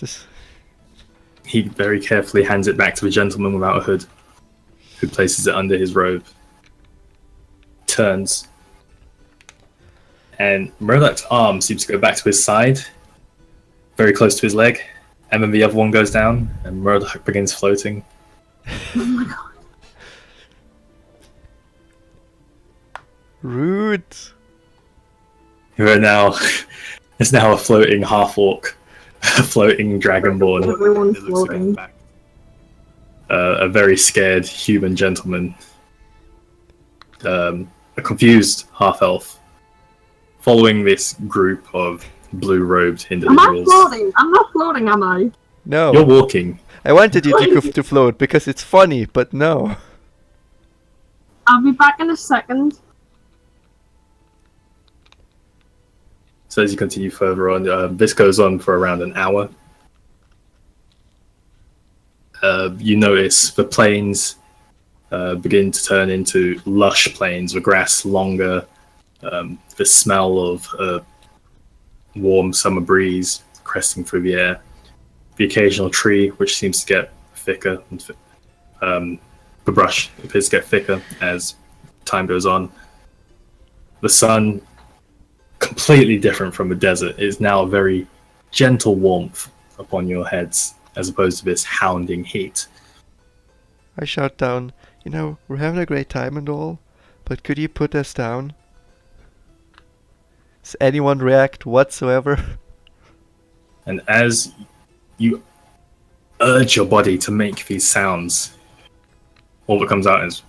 This... He very carefully hands it back to the gentleman without a hood, who places it under his robe. Turns. And Murdoch's arm seems to go back to his side, very close to his leg, and then the other one goes down, and Murdoch begins floating. Oh my god. Rude. There's now a floating half-orc, a floating dragonborn. Everyone's It looks like floating. back. A very scared human gentleman. A confused half-elf. Following this group of blue-robed Am I individuals. floating? I'm not floating, am I? No. You're walking. I wanted you to float because it's funny, but no. I'll be back in a second. So as you continue further on, this goes on for around an hour. You notice the plains begin to turn into lush plains, the grass longer, the smell of a warm summer breeze cresting through the air, the occasional tree which seems to get thicker, and the brush appears to get thicker as time goes on. The sun, completely different from the desert, is now a very gentle warmth upon your heads as opposed to this hounding heat. I shout down, we're having a great time and all, but could you put us down? Does anyone react whatsoever? And as you urge your body to make these sounds, all that comes out is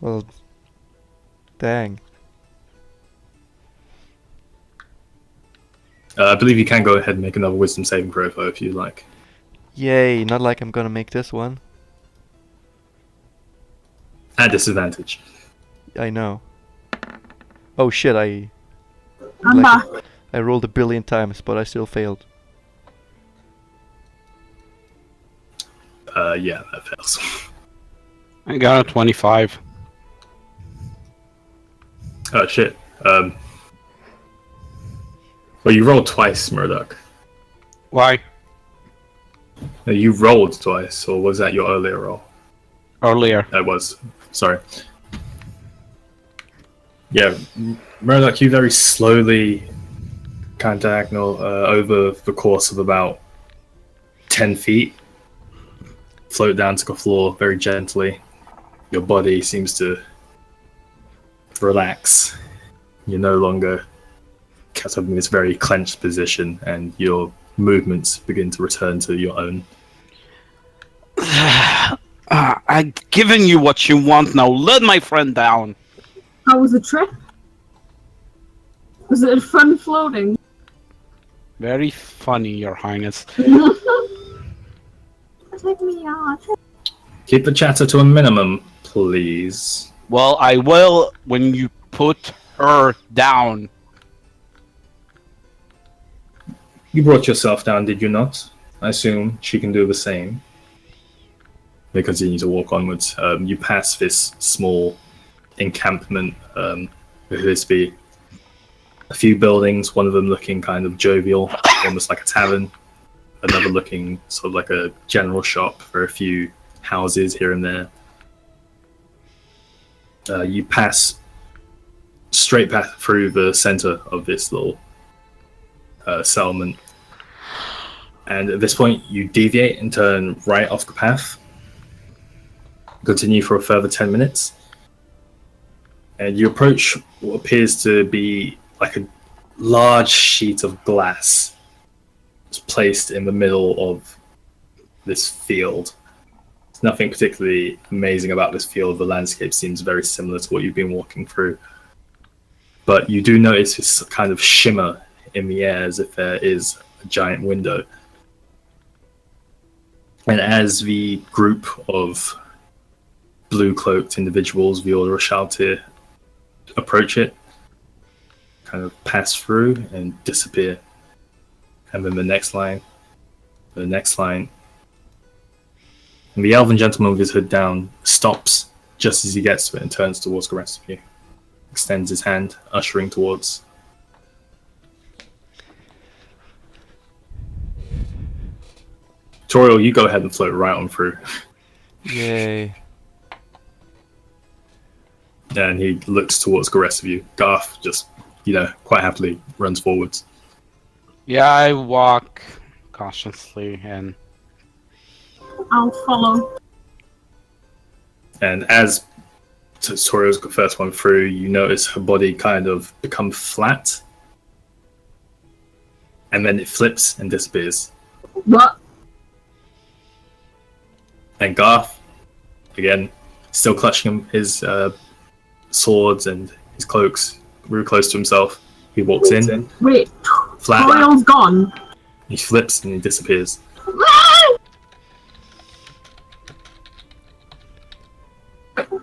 Well, dang. I believe you can go ahead and make another wisdom saving throw if you like. Yay, not like I'm gonna make this one. At disadvantage. I know. Oh shit, I I'm back. rolled 1 billion times, but I still failed. Yeah, that fails. I got a 25. Oh shit. Well, you rolled twice, Murdoch. Why? No, you rolled twice, or was that your earlier roll? Earlier. That was. Sorry. Yeah, Murdoch, you very slowly, kind of diagonal, over the course of about 10 feet, float down to the floor very gently. Your body seems to relax. You're no longer kept up in this very clenched position, and your movements begin to return to your own. I've given you what you want now. Let my friend down. How was the trip? Was it fun floating? Very funny, Your Highness. Take me out. Keep the chatter to a minimum, please. Well, I will when you put her down. You brought yourself down, did you not? I assume she can do the same. They continue to walk onwards. You pass this small encampment. There appears to be a few buildings, one of them looking kind of jovial, almost like a tavern. Another looking sort of like a general shop for a few houses here and there. You pass straight back through the center of this little settlement. And at this point, you deviate and turn right off the path. Continue for a further 10 minutes. And you approach what appears to be like a large sheet of glass. It's placed in the middle of this field. There's nothing particularly amazing about this field. The landscape seems very similar to what you've been walking through. But you do notice this kind of shimmer in the air as if there is a giant window. And as the group of blue-cloaked individuals, the Order of Shaltir, approach it, kind of pass through and disappear. And then the next line, and the elven gentleman with his hood down stops just as he gets to it and turns towards the rest of you. Extends his hand, ushering towards Toriel, you go ahead and float right on through. Yay. And he looks towards the rest of you. Garth just, quite happily runs forwards. Yeah, I walk cautiously and I'll follow. And as Toriel's the first one through, you notice her body kind of become flat. And then it flips and disappears. What? And Garth, again, still clutching his swords and his cloaks, real close to himself. He walks in, Wait, flat. Toriel's gone. He flips and he disappears.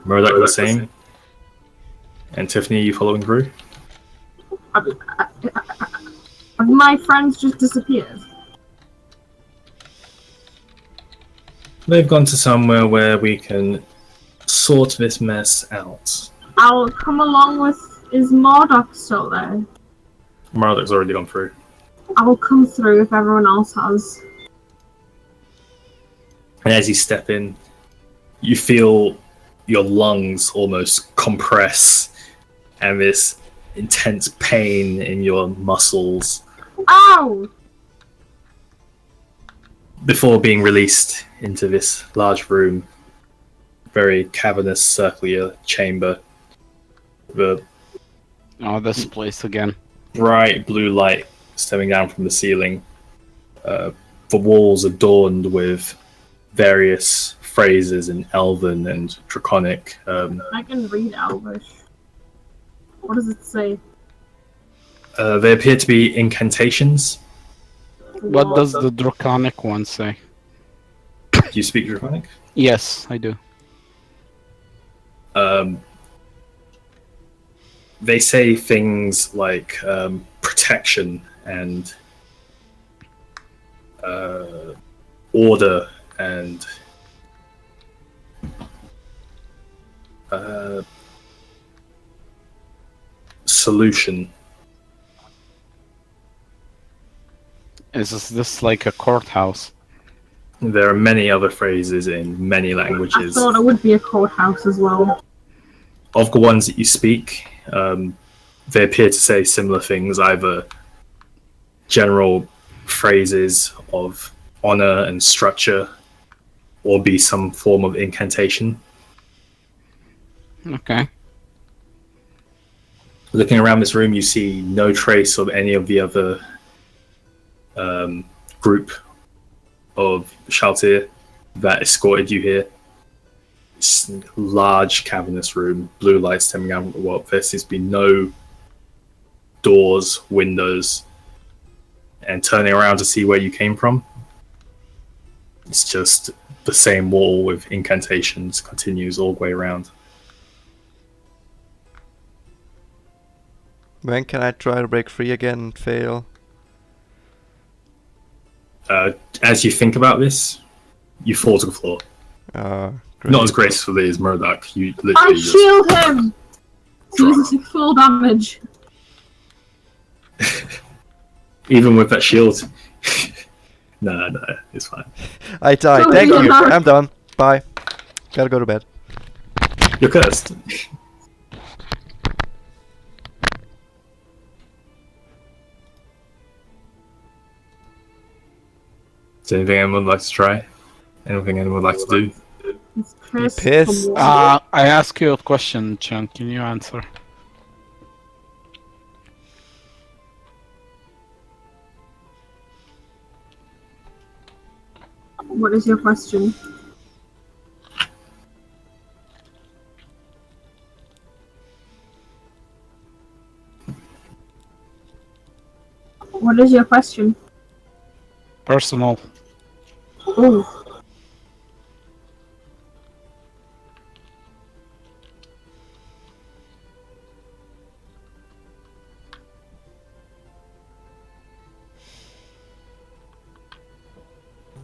Murdoch the same. And Tiffany, you following through? Have my friends just disappeared? They've gone to somewhere where we can sort this mess out. I'll come along with... Is Marduk still there? Murdoch's already gone through. I'll come through if everyone else has. And as you step in, you feel your lungs almost compress and this intense pain in your muscles Ow! before being released into this large room, very cavernous circular chamber. The this place again. bright blue light stemming down from the ceiling. The walls adorned with various phrases in Elven and Draconic. I can read Elvish. What does it say? They appear to be incantations. What does the Draconic one say? Do you speak Draconic? Yes, I do. They say things like protection and order and solution. Is this like a courthouse? There are many other phrases in many I languages. thought it would be a courthouse as well. Of the ones that you speak, they appear to say similar things, either general phrases of honor and structure, or be some form of incantation. Okay. Looking around this room, you see no trace of any of the other group of Shaltir that escorted you here. It's a large cavernous room, blue light stemming out from the wall. There seems to be no doors, windows, and turning around to see where you came from, it's just the same wall with incantations continues all the way around. When can I try to break free again and fail? As you think about this, you fall to the floor. Great. Not as gracefully as Murdoch. You I literally just shield him! drop. Jesus, full damage. Even with that shield. No, it's fine. I died. Oh, Thank you're you. not- I'm done. Bye. Gotta go to bed. You're cursed. Is there anything anyone would like to try? Anything anyone would like to do? It's pissed. pissed? I ask you a question, Chun. Can you answer? What is your question? What is your question? Personal. Oh,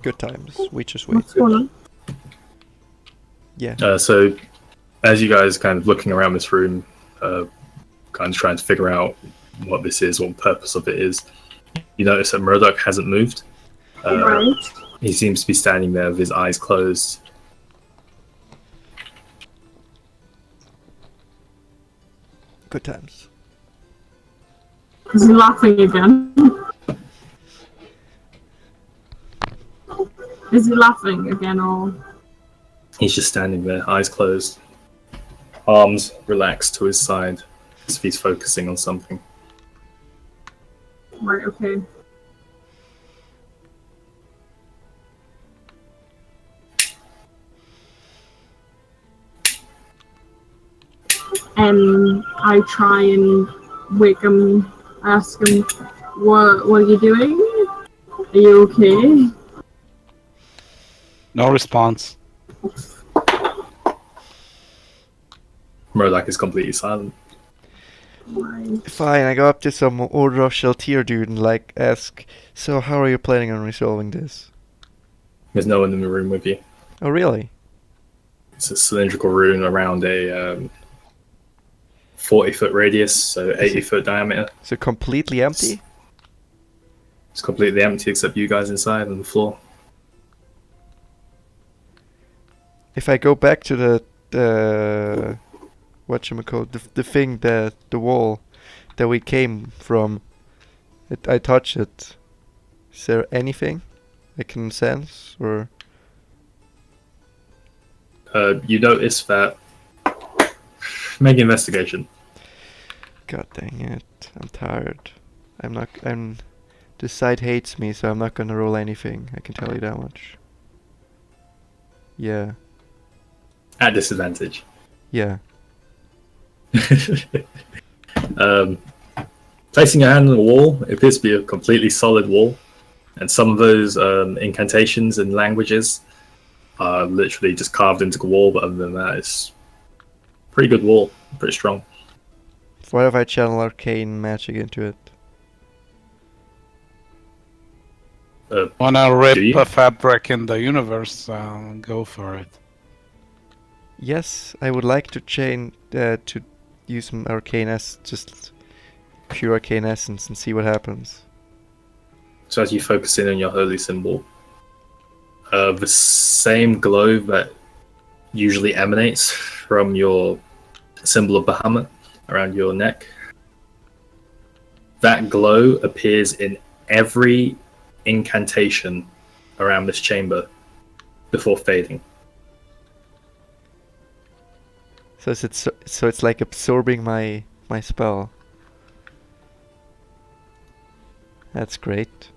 Good times. We just wait. what's going on? Yeah. So, as you guys kind of looking around this room, kind of trying to figure out what this is, what the purpose of it is, you notice that Murdoch hasn't moved. Right. He seems to be standing there with his eyes closed. Good times. Is he laughing again? Is he laughing again or? He's just standing there, eyes closed, arms relaxed to his side, as if he's focusing on something. Right, okay. I try and wake him, ask him, what are you doing? Are you okay? No response. Murdoch is completely silent. Right. Fine, I go up to some Order of Sheltier dude and like ask, so how are you planning on resolving this? There's no one in the room with you. Oh really? It's a cylindrical room around a 40-foot radius, so 80-foot diameter. So completely empty? It's completely empty except you guys inside on the floor. If I go back to the whatchamacallit, the thing, the wall that we came from, I touch it. Is there anything I can sense, or? You notice that. Make an investigation. God dang it! I'm tired. This side hates me, so I'm not gonna roll anything. I can tell you that much. Yeah. At disadvantage. Yeah. Placing your hand on the wall, it appears to be a completely solid wall, and some of those incantations and languages are literally just carved into the wall, but other than that, it's a pretty good wall, pretty strong. What if I channel arcane magic into it? Wanna Do rip you? a fabric in the universe? Go for it. Yes, I would like to to use some just pure arcane essence and see what happens. So as you focus in on your holy symbol, the same glow that usually emanates from your symbol of Bahamut around your neck, that glow appears in every incantation around this chamber before fading. So it's like absorbing my spell. That's great.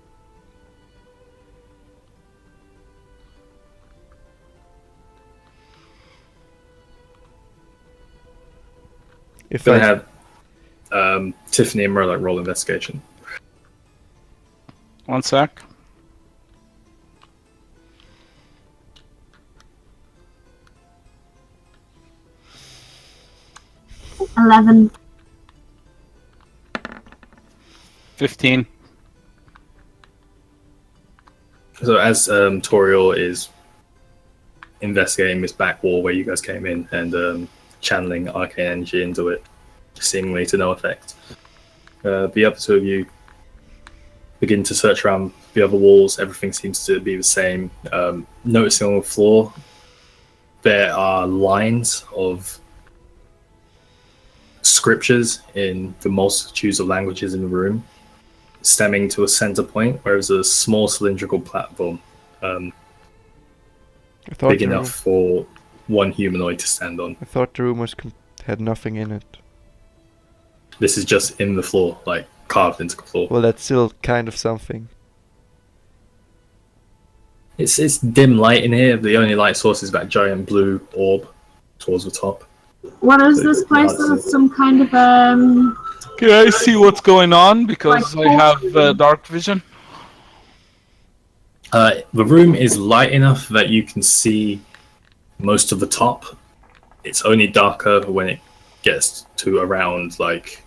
If Gonna I have Tiffany and Murloc roll investigation. 1 sec. 11. 15. So as Toriel is investigating this back wall where you guys came in and channeling arcane energy into it, seemingly to no effect, the other two of you begin to search around the other walls. Everything seems to be the same. Noticing on the floor, there are lines of scriptures in the multitudes of languages in the room, stemming to a center point where there's a small cylindrical platform, I thought big enough for one humanoid to stand on. I thought the room had nothing in it. This is just in the floor, like carved into the floor. Well, that's still kind of something. It's dim light in here. The only light source is that giant blue orb towards the top. What is this place? Is it some kind of Can I see what's going on? Because Like I have dark vision. The room is light enough that you can see most of the top. It's only darker when it gets to around like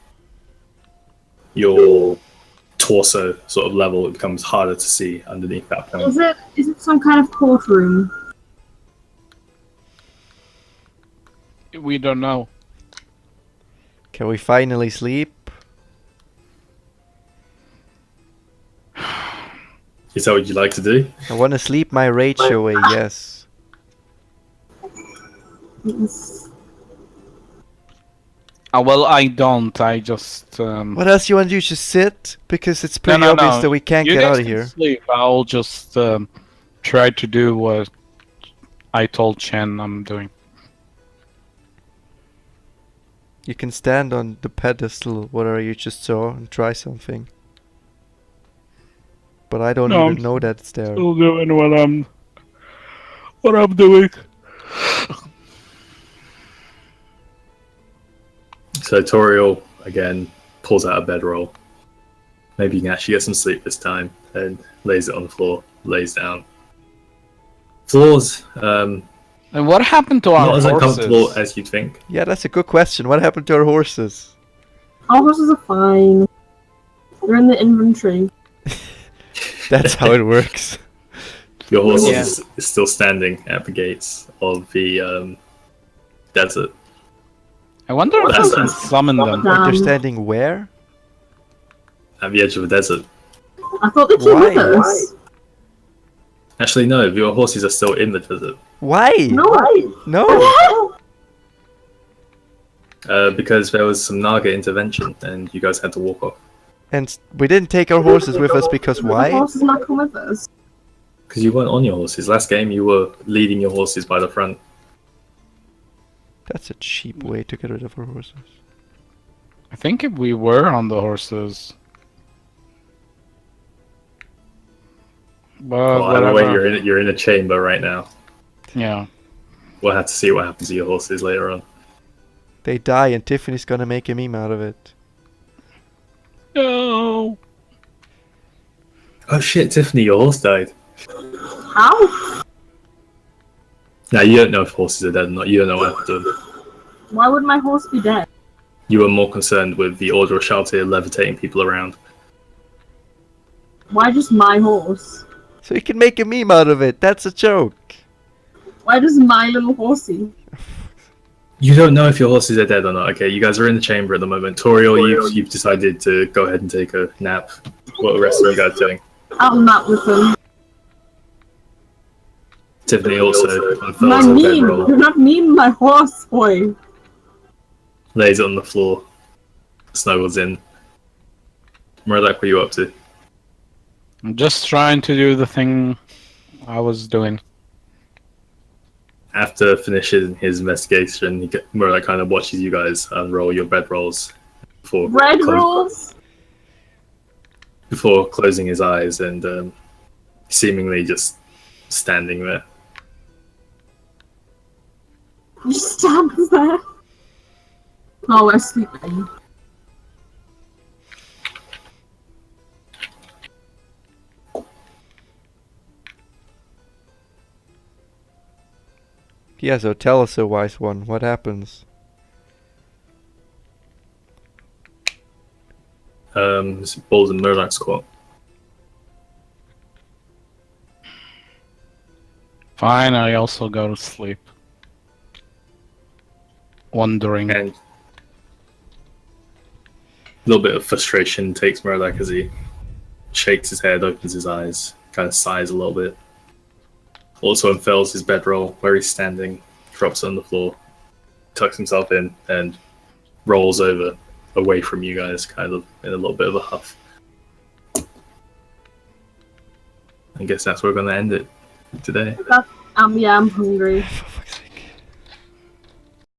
your torso sort of level. It becomes harder to see underneath that point. is it some kind of courtroom? We don't know. Can we finally sleep? Is that what you'd like to do? I want to sleep my rage away, yes. Yes. Well, I don't. I just. What else you want to do? Just sit? Because it's pretty no, obvious no. that we can't You get guys out of can here. Sleep. I'll just try to do what I told Chen I'm doing. You can stand on the pedestal, whatever you just saw, and try something. But I don't No, even know that it's there. Still doing what I'm doing. So Toriel again pulls out a bedroll. Maybe you can actually get some sleep this time, and lays it on the floor, lays down. Floors, And what happened to our not as uncomfortable horses? as you'd think. Yeah, that's a good question. What happened to our horses? Our horses are fine. They're in the inventory. That's how it works. Your horse Yeah. is still standing at the gates of the desert. I wonder if I That's can nice. summon them. Wait, they're Um, standing where? At the edge of the desert. I thought they came Why? with us. Actually, no, your horses are still in the desert. Why? No. No. Because there was some Naga intervention, and you guys had to walk off. And we didn't take our horses with us because The why? horses not come with us. Because you weren't on your horses. Last game, you were leading your horses by the front. That's a cheap way to get rid of our horses. I think if we were on the horses. But Well, either way, whatever. you're in a chamber right now. Yeah. We'll have to see what happens to your horses later on. They die and Tiffany's gonna make a meme out of it. No. Oh shit, Tiffany, your horse died. How? Now, you don't know if horses are dead or not. You don't know what happened to them. Why would my horse be dead? You were more concerned with the Order of Shaltir levitating people around. Why just my horse? So you can make a meme out of it. That's a joke. Why does my little horsey? You don't know if your horses are dead or not. Okay, you guys are in the chamber at the moment. Toriel, you've decided to go ahead and take a nap. What are the rest of you guys doing? I'll nap with them. Tiffany also My unfurls her meme. bedroll, You're not meme my horse, boy. lays it on the floor, snuggles in. Murdoch, what are you up to? I'm just trying to do the thing I was doing. After finishing his investigation, Murdoch kind of watches you guys unroll your bedrolls before Red rolls? before closing his eyes and seemingly just standing there. You stands there. Oh, we're sleeping. Yeah, so tell us, a wise one, what happens? It's balls in Murdoch's court. Fine, I also go to sleep. Wondering. And a little bit of frustration takes Murdoch as he shakes his head, opens his eyes, kind of sighs a little bit. Also unfurls his bedroll where he's standing, drops it on the floor, tucks himself in, and rolls over away from you guys, kind of in a little bit of a huff. I guess that's where we're going to end it today. Yeah, I'm hungry.